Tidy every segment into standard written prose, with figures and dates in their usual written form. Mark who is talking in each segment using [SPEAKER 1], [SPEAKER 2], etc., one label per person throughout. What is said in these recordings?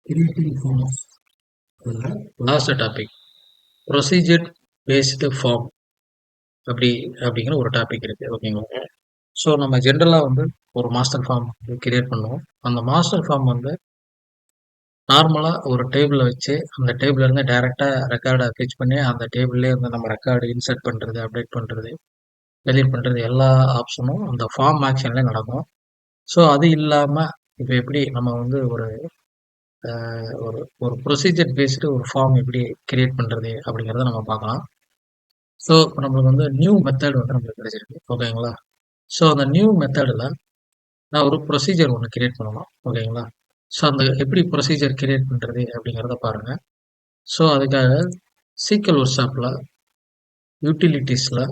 [SPEAKER 1] creating forms. Last topic procedure based form அப்படிங்கிற ஒரு topic இருக்கு. ஓகேங்களா? ஸோ நம்ம ஜென்ரலாக வந்து ஒரு மாஸ்டர் ஃபார்ம் கிரியேட் பண்ணுவோம். அந்த மாஸ்டர் ஃபார்ம் வந்து நார்மலாக ஒரு டேபிளில் வச்சு அந்த டேபிள்ல இருந்து டைரெக்டாக ரெக்கார்டை ஃபிச் பண்ணி அந்த டேபிள்லேயே வந்து நம்ம ரெக்கார்டு இன்சர்ட் பண்ணுறது, அப்டேட் பண்ணுறது, டெலீட் பண்ணுறது எல்லா ஆப்ஷனும் அந்த ஃபார்ம் ஆக்ஷன்லேயே நடக்கும். ஸோ அது இல்லாமல் இப்போ எப்படி நம்ம வந்து ஒரு ஒரு ஒரு ப்ரொசீஜர் பேஸ்டு ஒரு ஃபார்ம் எப்படி கிரியேட் பண்ணுறது அப்படிங்கிறத நம்ம பார்க்கலாம். ஸோ இப்போ நம்மளுக்கு வந்து நியூ மெத்தட் வந்து நம்மளுக்கு கிடைச்சிருக்கு. ஓகேங்களா? ஸோ அந்த நியூ மெத்தடில் நான் ஒரு ப்ரொசீஜர் ஒன்று கிரியேட் பண்ணணும். ஓகேங்களா? ஸோ அந்த எப்படி ப்ரொசீஜர் கிரியேட் பண்ணுறது அப்படிங்கிறத பாருங்கள். ஸோ அதுக்காக சீக்வல் ஒர்க்ஷாப்பில் யூட்டிலிட்டிஸில்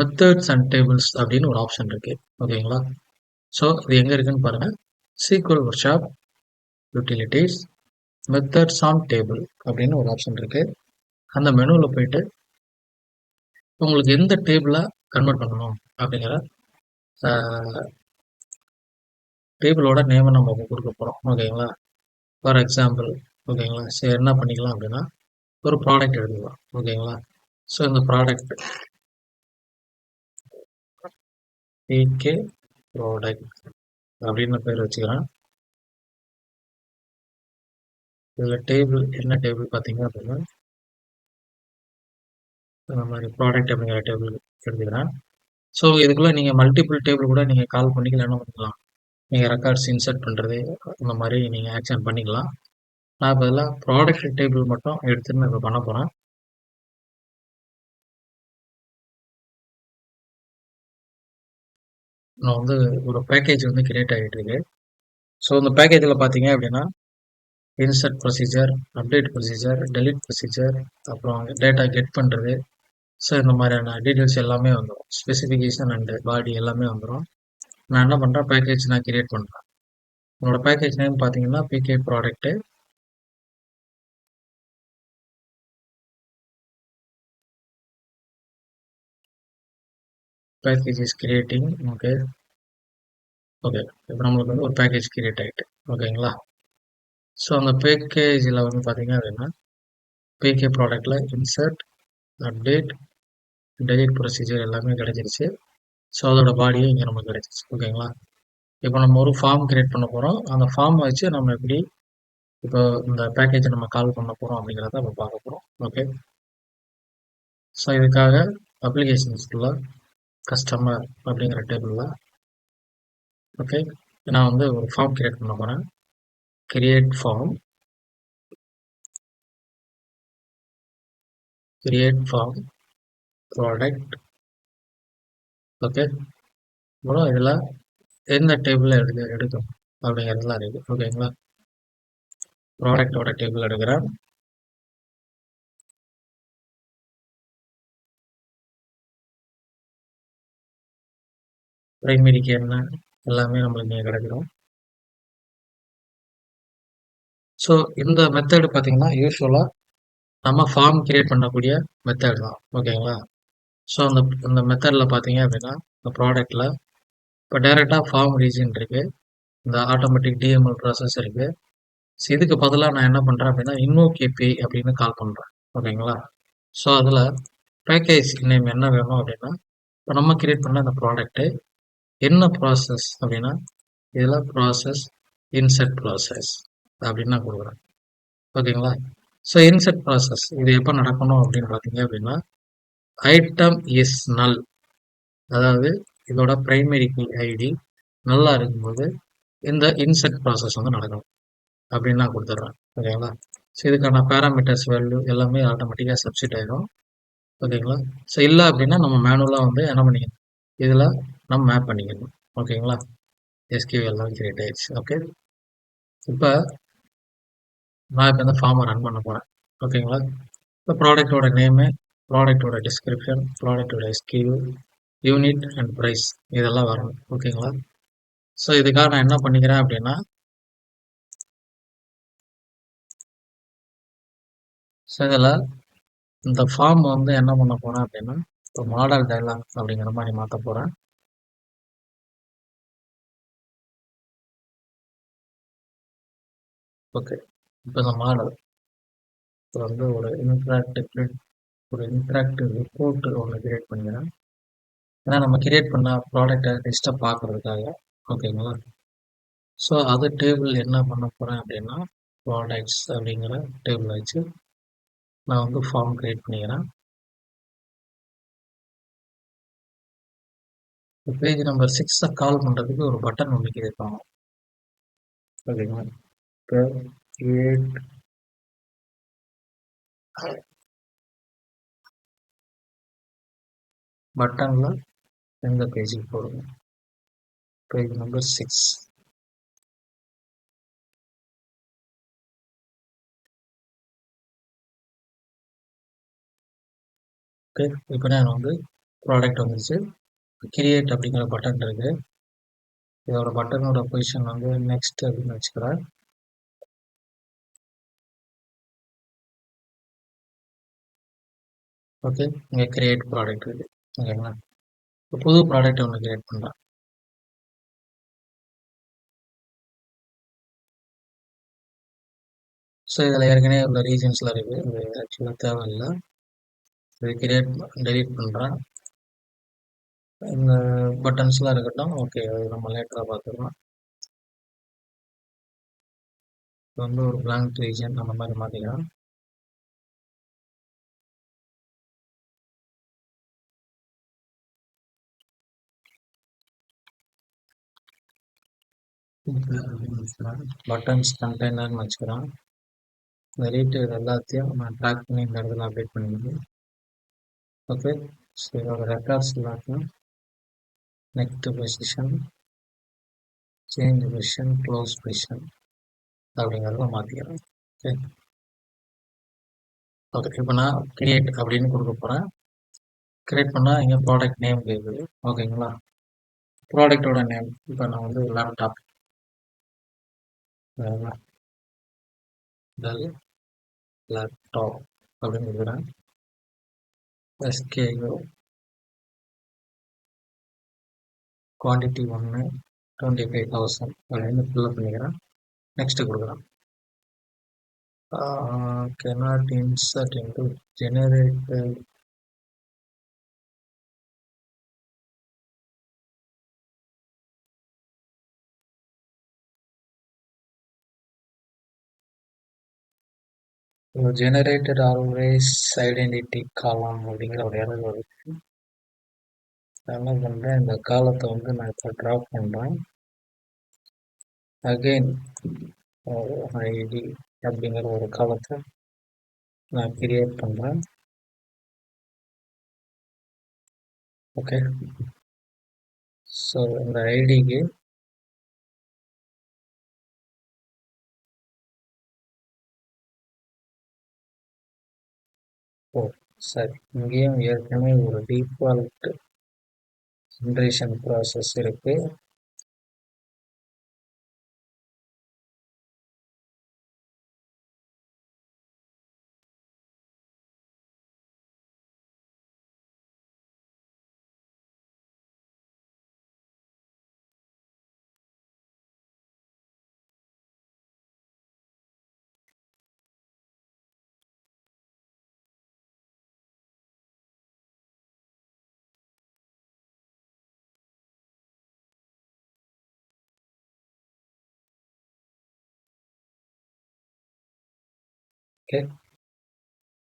[SPEAKER 1] மெத்தட்ஸ் அண்ட் டேபிள்ஸ் அப்படின்னு ஒரு ஆப்ஷன் இருக்குது. ஓகேங்களா? ஸோ இது எங்கே இருக்குன்னு பாருங்கள். SQL workshop utilities methods on table அப்படின்னு ஒரு ஆப்ஷன் இருக்குது. அந்த மெனுவில் போயிட்டு உங்களுக்கு எந்த டேபிளை கன்வெர்ட் பண்ணணும் அப்படிங்கிற டேபிளோட நேமை நம்ம கொடுக்க போகிறோம். ஓகேங்களா? ஃபார் எக்ஸாம்பிள் ஓகேங்களா? சரி என்ன பண்ணிக்கலாம் அப்படின்னா ஒரு ப்ராடக்ட் எடுத்துக்கலாம். ஓகேங்களா? ஸோ இந்த ப்ராடக்ட் பிகே ப்ராடக்ட் அப்படின்னு பேர் வச்சுக்கிறேன். இதில் டேபிள் என்ன டேபிள் பார்த்தீங்க அப்படின்னா இந்த மாதிரி ப்ராடக்ட் அப்படிங்கிற டேபிள் எடுத்துக்கிறேன். ஸோ இதுக்குள்ளே நீங்கள் மல்டிபிள் டேபிள் கூட நீங்கள் கால் பண்ணிக்கலாம். என்ன பண்ணிக்கலாம், நீங்கள் ரெக்கார்ட்ஸ் இன்சர்ட் பண்ணுறது இந்த மாதிரி நீங்கள் ஆக்ஷன் பண்ணிக்கலாம். நான் இப்போ இதில் ப்ராடக்ட் டேபிள் மட்டும் எடுத்துன்னு நான் இப்போ பண்ண போகிறேன். நான் வந்து ஒரு பேக்கேஜ் வந்து கிரியேட் ஆகிட்டு இருக்கு. ஸோ இந்த பேக்கேஜில் பார்த்தீங்க அப்படின்னா insert procedure, update procedure, delete procedure, அப்புறம் டேட்டா கெட் பண்ணுறது, ஸோ இந்த மாதிரியான டீட்டெயில்ஸ் எல்லாமே வந்துடும். ஸ்பெசிஃபிகேஷன் அண்டு பாடி எல்லாமே வந்துடும். நான் என்ன பண்ணுறேன், பேக்கேஜ் நான் கிரியேட் பண்ணுறேன். உங்களோட பேக்கேஜ் நேம் பார்த்தீங்கன்னா PK product. Package is creating. Okay இப்போ நம்மளுக்கு வந்து ஒரு பேக்கேஜ் கிரியேட் ஆகிட்டு. ஓகேங்களா? ஸோ அந்த பேக்கேஜில் வந்து பார்த்தீங்க அப்படின்னா பிகே ப்ராடக்டில் இன்சர்ட், அப்டேட், டெலிட் ப்ரொசீஜர் எல்லாமே கிடைச்சிருச்சு. ஸோ அதோட பாடியும் இங்கே நமக்கு கிடைச்சிருச்சு. ஓகேங்களா? இப்போ நம்ம ஒரு ஃபார்ம் கிரியேட் பண்ண போகிறோம். அந்த ஃபார்ம் வச்சு நம்ம எப்படி இப்போ இந்த பேக்கேஜை நம்ம கால் பண்ண போகிறோம் அப்படிங்கிறத நம்ம பார்க்க போகிறோம். ஓகே, ஸோ இதுக்காக அப்ளிகேஷன்ஸ்குள்ள கஸ்டமர் அப்படிங்கிற டேபிளில் ஓகே நான் வந்து ஒரு ஃபார்ம் கிரியேட் பண்ண போகிறேன். Create form product. ஓகே, அப்புறம் இதில் எந்த டேபிளில் எடுக்கும் அப்படிங்கிறதுலாம் இருக்குது. ஓகேங்களா? ப்ராடக்டோட டேபிள் எடுக்கிறேன். பிரைமரிக்கு என்ன எல்லாமே நம்மளுக்கு இங்கே கிடைக்கிறோம். ஸோ இந்த மெத்தடு பார்த்தீங்கன்னா யூஸ்வலாக நம்ம ஃபார்ம் கிரியேட் பண்ணக்கூடிய மெத்தட் தான். ஓகேங்களா? ஸோ அந்த மெத்தடில் பார்த்தீங்க அப்படின்னா இந்த ப்ராடக்டில் இப்போ டைரெக்டாக ஃபார்ம் ரீஜன் இருக்குது, இந்த ஆட்டோமேட்டிக் டிஎம்எல் ப்ராசஸ் இருக்குது. ஸோ இதுக்கு பதிலாக நான் என்ன பண்ணுறேன் அப்படின்னா இன்வோக் ஏபிஐ அப்படின்னு கால் பண்ணுறேன். ஓகேங்களா? ஸோ அதில் பேக்கேஜ் நேம் என்ன வேணும் அப்படின்னா இப்போ நம்ம கிரியேட் பண்ண அந்த ப்ராடக்ட்டு என்ன ப்ராசஸ் அப்படின்னா இதில் ப்ராசஸ் இன்செர்ட் ப்ராசஸ் அப்படின்னு நான் கொடுக்குறேன். ஓகேங்களா? ஸோ இன்செர்ட் ப்ராசஸ் இது எப்போ நடக்கணும் அப்படின்னு பார்த்தீங்க அப்படின்னா ஐட்டம் இஸ் நல், அதாவது இதோட பிரைமரி கீ ஐடி நல்லா இருக்கும்போது இந்த இன்செர்ட் ப்ராசஸ் வந்து நடக்கணும் அப்படின்னு நான் கொடுத்துட்றேன். ஓகேங்களா? ஸோ இதுக்கான பேராமீட்டர்ஸ் வேல்யூ எல்லாமே ஆட்டோமேட்டிக்காக சப்ஸ்டிட் ஆகிடும். ஓகேங்களா? ஸோ இல்லை அப்படின்னா நம்ம மேனுவலாக வந்து என்ன பண்ணிக்கணும், இதில் நம்ம மேப் பண்ணிக்கணும். ஓகேங்களா? எஸ்கியூ எல்லாம் கிரியேட் ஆயிடுச்சு. ஓகே, இப்போ நான் இப்போ இந்த ஃபார்மை ரன் பண்ண போகிறேன். ஓகேங்களா? இப்போ ப்ராடக்டோட நேமு, ப்ராடக்டோட டிஸ்கிரிப்ஷன், ப்ராடக்டோட எஸ்கியூ, யூனிட் அண்ட் ப்ரைஸ் இதெல்லாம் வரணும். ஓகேங்களா? ஸோ இதுக்காக நான் என்ன பண்ணிக்கிறேன் அப்படின்னா ஸோ இதில் இந்த ஃபார்ம் வந்து என்ன பண்ண போகிறேன் அப்படின்னா இப்போ மாடல் டயலாக் அப்படிங்கிற மாதிரி மாற்ற போகிறேன். ஓகே. இப்போ இந்த மாடல் வந்து ஒரு இன்ட்ராக்டிவ் ரிப்போர்ட் ஒன்று கிரியேட் பண்ணிக்கிறேன். ஏன்னா நம்ம கிரியேட் பண்ண ப்ராடக்டை லிஸ்ட்டை பார்க்குறதுக்காக. ஓகேங்களா? ஸோ அது டேபிள் என்ன பண்ண போகிறேன் அப்படின்னா ப்ராடக்ட்ஸ் அப்படிங்கிற டேபிள் வச்சு நான் வந்து ஃபார்ம் கிரியேட் பண்ணிக்கிறேன். பேஜ் நம்பர் 6 கால் பண்ணுறதுக்கு ஒரு பட்டன் ஒன்று கிரியேட் பண்ணணும். ஓகேங்களா? இப்போ கிரியேட் பட்டனில் எந்த பேஜுக்கு போடுங்க. Page number 6. ஓகே. இப்போ நான் வந்து ப்ராடக்ட் வந்துச்சு. கிரியேட் அப்படிங்கிற பட்டன் இருக்குது. இதோட பட்டனோட பொசிஷன் வந்து நெக்ஸ்ட் அப்படின்னு வச்சுக்கிறேன். ஓகே. இங்கே கிரியேட் ப்ராடக்ட் இருக்குது. ஓகேங்களா? இப்போ புது ப்ராடக்ட் ஒன்று கிரியேட் பண்ணுறேன். ஸோ இதில் ஏற்கனவே உள்ள ரீஜன்ஸில் இருக்குது. இது ஆக்சுவலாக தேவையில்லை. இது கிரியேட் டெலீட் பண்ணுறேன். இந்த பட்டன்ஸ்லாம் இருக்கட்டும். ஓகே, அது நம்ம லேட்டராக பார்த்துக்கலாம். இப்போ வந்து ஒரு blank ரீஜன் அந்த மாதிரி மாற்றிக்கலாம். பட்டன்ஸ் கண்டெய்னர்னு வச்சுக்கிறேன். இந்த ரீட்டெயில் எல்லாத்தையும் நான் ட்ராக் பண்ணி இந்த இடத்துல அப்டேட் பண்ணிக்கிறேன். ஓகே. ஸோ இதோட ரெக்கார்ட்ஸ் எல்லாத்தையும் next position, change position, close position அப்படிங்கிறத மாற்றிக்கிறேன். ஓகே. ஓகே. இப்போ நான் கிரியேட் அப்படின்னு கொடுக்க போகிறேன். கிரியேட் பண்ணால் இங்கே ப்ராடக்ட் நேம் கேட்குது. ஓகேங்களா? ப்ராடக்டோட நேம் இப்போ நான் வந்து லேப்டாப் லேப்டாப் அப்படின்னு கொடுக்குறேன். SKU குவான்டிட்டி 1 25,000 அப்படின்னு ஃபில்அப் பண்ணிக்கிறேன். நெக்ஸ்ட்டு கொடுக்குறேன். cannot insert into generated generated always identity column அப்படிங்கிற ஒரு எரர் வருது. என்ன பண்ணுறேன், இந்த காலத்தை வந்து நான் இப்போ ட்ராப் பண்ணுறேன். அகெயின் ஐடி அப்படிங்கிற ஒரு காலத்தை நான் கிரியேட் பண்ணுறேன். ஓகே. ஸோ இந்த ஐடிக்கு சரி, இங்கேயும் ஏற்கனவே ஒரு டிஃபால்ட் ஜென்ரேஷன் ப்ராசஸ் இருக்கு. ஓகே.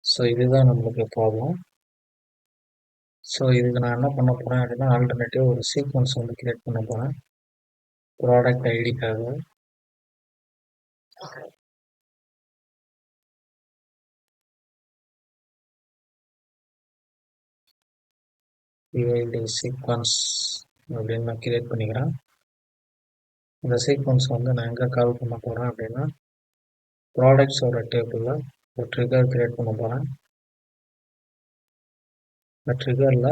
[SPEAKER 1] ஸோ இதுதான் நம்மளுக்கு ப்ராப்ளம். ஸோ இதுக்கு நான் என்ன பண்ண போகிறேன் அப்படின்னா ஆல்டர்னேட்டிவ் ஒரு சீக்வன்ஸ் வந்து கிரியேட் பண்ண போகிறேன் ப்ராடக்ட் ஐடிக்காக. PID சீக்வன்ஸ் அப்படின்னு நான் கிரியேட் பண்ணிக்கிறேன். இந்த சீக்வன்ஸ் வந்து நான் எங்கே கால் பண்ண போகிறேன் அப்படின்னா ப்ராடக்ட்ஸோட டேபிளில் ஒரு ட்ரிகர் கிரியேட் பண்ண போகிறேன். இந்த ட்ரிகரில்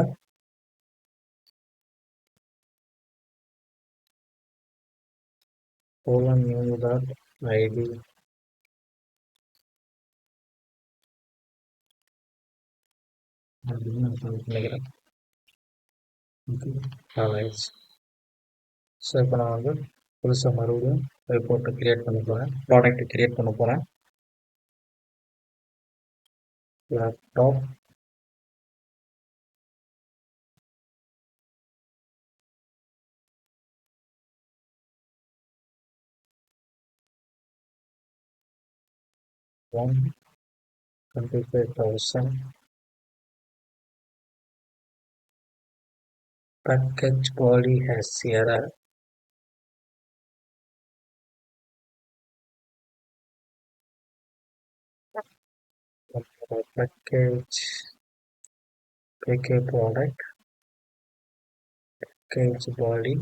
[SPEAKER 1] new.id அப்படின்னு நான் கால் பண்ணிக்கிறேன். ஓகே, ஆயிடுச்சு. ஸோ இப்போ நான் வந்து புதுசாக மறுபடியும் ரிப்போர்ட்டை கிரியேட் பண்ண போகிறேன், ப்ராடக்ட் கிரியேட் பண்ண போகிறேன். Laptop $125,000 package body has error. Package product package body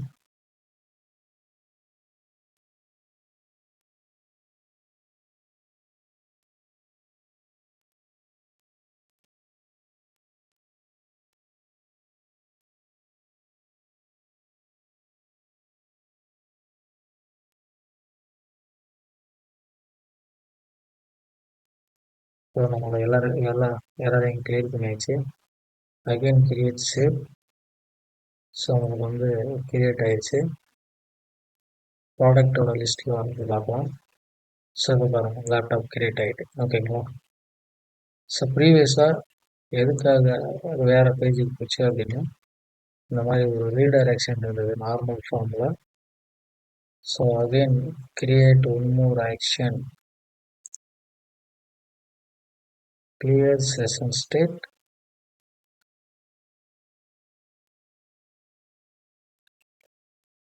[SPEAKER 1] so நம்மளோட எல்லா எரரையும் கிளியர் பண்ணியாச்சு. Again create save. ஸோ நமக்கு வந்து கிரியேட் ஆயிடுச்சு. ப்ராடக்டோட லிஸ்ட்டில் வந்து பார்க்கலாம். ஸோ இப்போ பாருங்கள், லேப்டாப் கிரியேட் ஆகிட்டு ஓகேங்களா. ஸோ ப்ரீவியஸாக எதுக்காக வேறு பேஜுக்கு போச்சு அப்படின்னா, இந்த மாதிரி ஒரு ரீடைரக்ஷன் இருந்தது நார்மல் ஃபார்மில். So again create one more action, clear session state,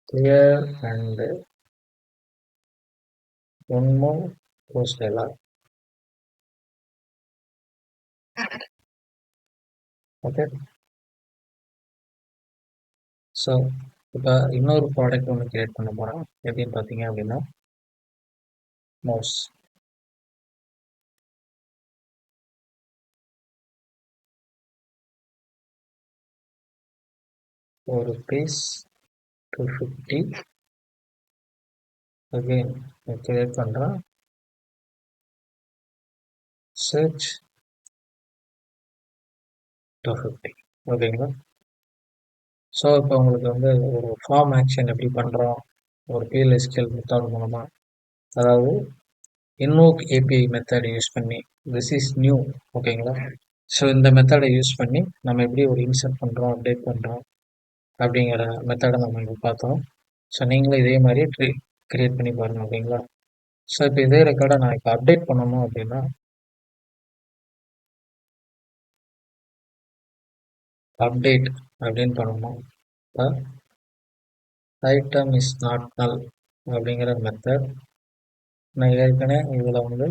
[SPEAKER 1] clear and one more post alert. Okay. So இப்போ இன்னொரு ப்ராடக்ட் ஒன்று கிரியேட் பண்ண போகிறோம். எப்படின்னு பார்த்தீங்க அப்படின்னா, மவுஸ் ஒரு பீஸ் 250. அகெயின் கிரியேட் பண்ணுறேன். சர்ச் 250 ஓகேங்களா. ஸோ இப்போ உங்களுக்கு வந்து ஒரு ஃபார்ம் ஆக்ஷன் எப்படி பண்ணுறோம், ஒரு PLSQL மெத்தட் மூலமாக, அதாவது இன்வோக் API மெத்தட் யூஸ் பண்ணி, திஸ் இஸ் நியூ ஓகேங்களா. ஸோ இந்த மெத்தடை யூஸ் பண்ணி நம்ம எப்படி ஒரு இன்சர்ட் பண்ணுறோம், அப்டேட் பண்ணுறோம் அப்படிங்கிற மெத்தடை நம்ம இப்போ பார்த்தோம். ஸோ நீங்களும் இதே மாதிரி கிரியேட் பண்ணி பாருங்கள் ஓகேங்களா. ஸோ இப்போ இதே ரெக்கார்டை நான் இப்போ அப்டேட் பண்ணணும் அப்படின்னா, அப்டேட் அப்படின்னு பண்ணணும். இப்போ ஐட்டம் இஸ் நாட் நல் அப்படிங்கிற மெத்தட் நான் ஏற்கனவே இதில் வந்து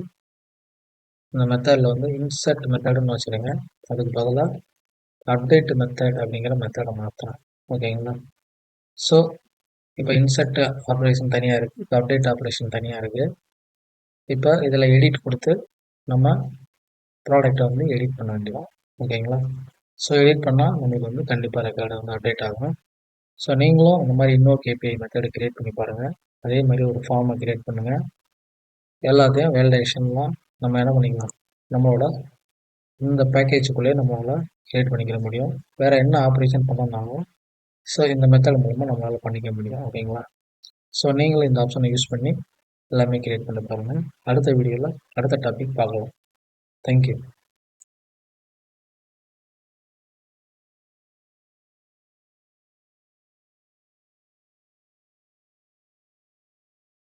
[SPEAKER 1] இந்த மெத்தடில் வந்து இன்சர்ட் மெத்தடுன்னு வச்சுருங்க. அதுக்கு பதிலாக அப்டேட் மெத்தட் அப்படிங்கிற மெத்தடை மாற்றுறேன் ஓகேங்களா. ஸோ இப்போ இன்சர்ட் ஆப்ரேஷன் தனியாக இருக்குது, இப்போ அப்டேட் ஆப்ரேஷன் தனியாக இருக்குது. இப்போ இதில் எடிட் கொடுத்து நம்ம ப்ராடக்டை வந்து எடிட் பண்ண வேண்டியதான் ஓகேங்களா. ஸோ எடிட் பண்ணால் நமக்கு வந்து கண்டிப்பாக ரெக்கார்டை வந்து அப்டேட் ஆகும். ஸோ நீங்களும் இந்த மாதிரி இன்னொரு API மெத்தடு கிரியேட் பண்ணி பாருங்கள். அதே மாதிரி ஒரு ஃபார்மை கிரியேட் பண்ணுங்கள். எல்லாத்தையும் வேலிடேஷன்லாம் நம்ம என்ன பண்ணிக்கலாம், நம்மளோட இந்த பேக்கேஜுக்குள்ளே நம்மளால் கிரியேட் பண்ணிக்கிற முடியும். வேறு என்ன ஆப்ரேஷன் பண்ணனாலும் ஸோ இந்த மெத்தட் மூலமாக நம்மளால் பண்ணிக்க முடியும் ஓகேங்களா. ஸோ நீங்களும் இந்த ஆப்ஷனை யூஸ் பண்ணி எல்லாமே கிரியேட் பண்ணி பாருங்கள். அடுத்த வீடியோவில் அடுத்த டாபிக் பார்க்கலாம். தேங்க்யூ.